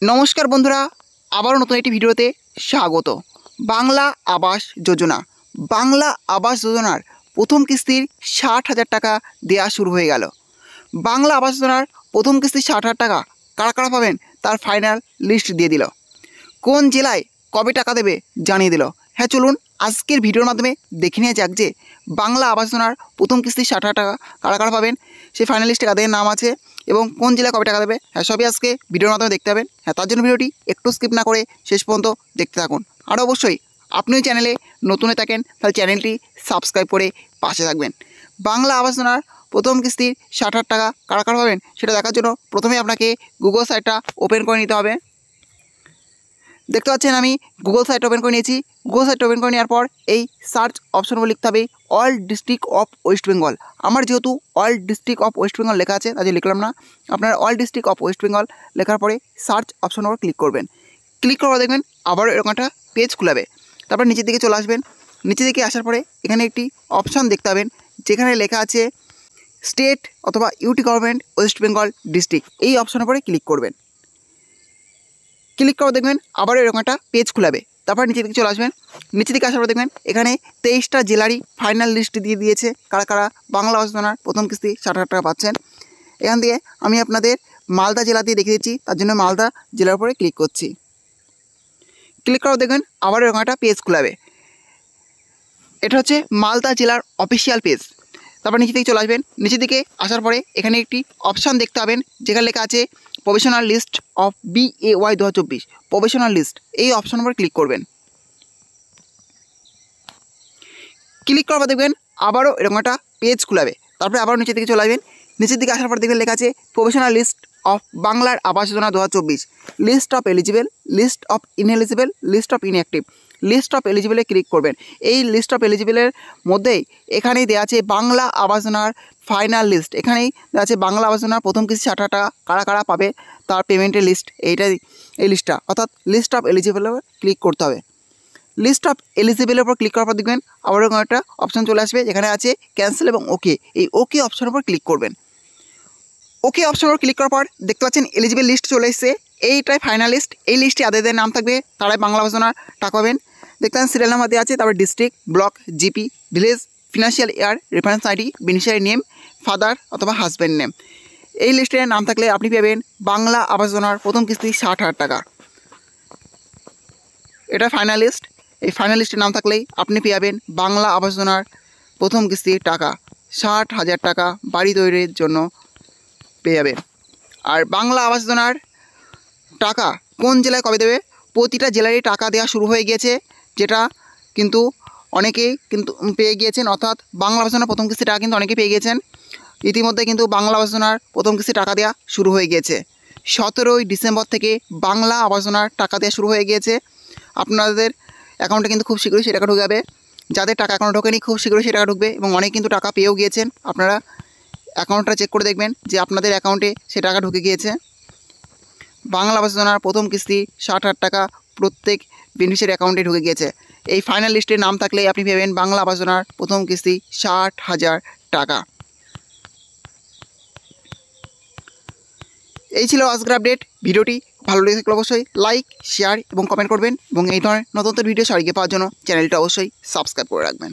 নমস্কার বন্ধুরা, আবারও নতুন একটি ভিডিওতে স্বাগত। বাংলা আবাস যোজনা, বাংলা আবাস যোজনার প্রথম কিস্তির ৬০,০০০ টাকা দেওয়া শুরু হয়ে গেল। বাংলা আবাস যোজনার প্রথম কিস্তির ৬০,০০০ টাকা কারা কারা পাবেন তার ফাইনাল লিস্ট দিয়ে দিল। কোন জেলায় কবে টাকা দেবে জানিয়ে দিল। হ্যাঁ, চলুন আজকের ভিডিওর মাধ্যমে দেখে নেওয়া যাক যে বাংলা আবাস যোজনার প্রথম কিস্তির ৬০,০০০ টাকা কারা কারা পাবেন, সেই ফাইনাল লিস্টে কাদের নাম আছে এবং কোন জেলায় কবে টাকা দেবে, হ্যাঁ সবই আজকে ভিডিওর মাধ্যমে দেখতে পাবেন। হ্যাঁ, তার জন্য ভিডিওটি একটু স্কিপ না করে শেষ পর্যন্ত দেখতে থাকুন। আর অবশ্যই আপনি চ্যানেলে নতুন হয়ে থাকেন তাহলে চ্যানেলটি সাবস্ক্রাইব করে পাশে থাকবেন। বাংলা আবাস যোজনার প্রথম কিস্তির ৬০,০০০ টাকা কারা কারা পাবেন সেটা দেখার জন্য প্রথমে আপনাকে গুগল সাইটটা ওপেন করে নিতে হবে। দেখতে পাচ্ছেন আমি গুগল সাইট ওপেন করে নিয়েছি। গুগল সাইট ওপেন করে নেওয়ার পর এই সার্চ অপশন উপর লিখতে হবে all district of West Bengal. আমার যেহেতু all district of West Bengal লেখা আছে তাই লিখলাম না। আপনার all district of West Bengal লেখার পরে সার্চ অপশন উপর ক্লিক করবেন। ক্লিক করার দেখবেন আবার এরকম একটা পেজ খুলাবে। তারপর নিচের দিকে চলে আসবেন। নিচের দিকে আসার পরে এখানে একটি অপশান দেখতে পাবেন যেখানে লেখা আছে স্টেট অথবা UT government West Bengal district. এই অপশানের উপরে ক্লিক করবেন। ক্লিক করে দেখবেন আবার এরকম একটা পেজ খুলাবে। তারপর নিচের দিকে চলে আসবেন। নিচের দিকে আসার পর দেখবেন এখানে 23টা জেলারই ফাইনাল লিস্ট দিয়ে দিয়েছে কারা কারা বাংলা আবাস যোজনার প্রথম কিস্তি ৬০,০০০ টাকা পাচ্ছেন। এখান থেকে আমি আপনাদের মালদা জেলা দিয়ে দেখিয়ে দিচ্ছি, তার জন্য মালদা জেলার উপরে ক্লিক করছি। ক্লিক করে দেখবেন আবার এরকম একটা পেজ খুলাবে। এটা হচ্ছে মালদা জেলার অফিসিয়াল পেজ। তারপর নিচে দিকে চলে আসবেন। নিচের দিকে আসার পরে এখানে একটি অপশান দেখতে পাবেন যেখানে লেখা আছে professional list of BAY 2024 professional list. এই অপশন উপর ক্লিক করবেন। ক্লিক করার পর দেখবেন আবারও এরকম একটা পেজ খুলাবে। তারপরে আবারও নিচের দিকে চলে আসবেন। নিচের দিকে আসার পর দেখবেন লেখা আছে প্রফেশনাল লিস্ট অফ বাংলার আবাস যোজনা 2024 list of eligible, list of ineligible, list of inactive. List of এলিজিবলে ক্লিক করবেন। এই লিস্ট অফ এলিজিবলের মধ্যেই এখানেই দেওয়া আছে বাংলা আবাস যোজনার ফাইনাল লিস্ট। এখানেই দেওয়া আছে বাংলা আবাস যোজনার প্রথম কিস্তি ৬০,০০০ টাকা কারা কারা পাবে তার পেমেন্টের লিস্ট। এই লিস্টটা অর্থাৎ লিস্ট অফ এলিজিবলের ক্লিক করতে হবে। লিস্ট অফ এলিজিবলের উপর ক্লিক করার পর দেখবেন আবার এরকম একটা অপশান চলে আসবে যেখানে আছে ক্যান্সেল এবং ওকে। এই ওকে অপশানের উপর ক্লিক করবেন। ওকে অপশানের উপর ক্লিক করার পর দেখতে পাচ্ছেন এলিজিবল লিস্ট চলে এসেছে। এইটাই ফাইনাল লিস্ট। এই লিস্টে যাদের নাম থাকবে তারাই বাংলা আবাস যোজনার টাকা পাবেন। দেখতে পাচ্ছেন সিরিয়াল নাম্বার দেওয়া আছে, তারপর district, block, GP, village, financial year, reference ID, beneficiary name, father অথবা হাজব্যান্ড নেম। এই লিস্টে নাম থাকলে আপনি পাবেন বাংলা আবাস যোজনার প্রথম কিস্তি ৬০,০০০ টাকা। এটা ফাইনাল লিস্ট। এই ফাইনাল লিস্টের নাম থাকলেই আপনি পেয়ে যাবেন বাংলা আবাস যোজনার প্রথম কিস্তির টাকা ৬০,০০০ টাকা বাড়ি তৈরির জন্য পেয়ে যাবেন। আর বাংলা আবাস যোজনার টাকা কোন জেলায় কবে দেবে, প্রতিটা জেলারই টাকা দেওয়া শুরু হয়ে গিয়েছে, যেটা কিন্তু অনেকেই কিন্তু পেয়ে গিয়েছেন। অর্থাৎ বাংলা আবাস যোজনার প্রথম কিস্তির টাকা কিন্তু অনেকেই পেয়ে গিয়েছেন। ইতিমধ্যে কিন্তু বাংলা আবাস যোজনার প্রথম কিস্তির টাকা দেওয়া শুরু হয়ে গিয়েছে। 17ই ডিসেম্বর থেকে বাংলা আবাস যোজনার টাকা দেওয়া শুরু হয়ে গিয়েছে। আপনাদের অ্যাকাউন্টে কিন্তু খুব শীঘ্রই সে টাকা ঢুকে যাবে। যাদের টাকা অ্যাকাউন্টে ঢোকেনি খুব শীঘ্রই সে টাকা ঢুকবে এবং অনেক কিন্তু টাকা পেয়েও গিয়েছেন। আপনারা অ্যাকাউন্টটা চেক করে দেখবেন যে আপনাদের অ্যাকাউন্টে সে টাকা ঢুকে গিয়েছে। বাংলা আবাস যোজনার প্রথম কিস্তি ৬০,০০০ টাকা প্রত্যেক বেনিফিশিয়ারি অ্যাকাউন্টে ঢুকে গিয়েছে। এই ফাইনাল লিস্টের নাম থাকলে আপনি পাবেন বাংলা আবাস যোজনার প্রথম কিস্তি ৬০,০০০ টাকা। এই ছিল আজকের আপডেট। ভিডিওটি ভালো লেগে থাকলে অবশ্যই লাইক, শেয়ার এবং কমেন্ট করবেন এবং এই ধরনের নতুন ভিডিও সবাইকে পাওয়ার জন্য চ্যানেলটা অবশ্যই সাবস্ক্রাইব করে রাখবেন।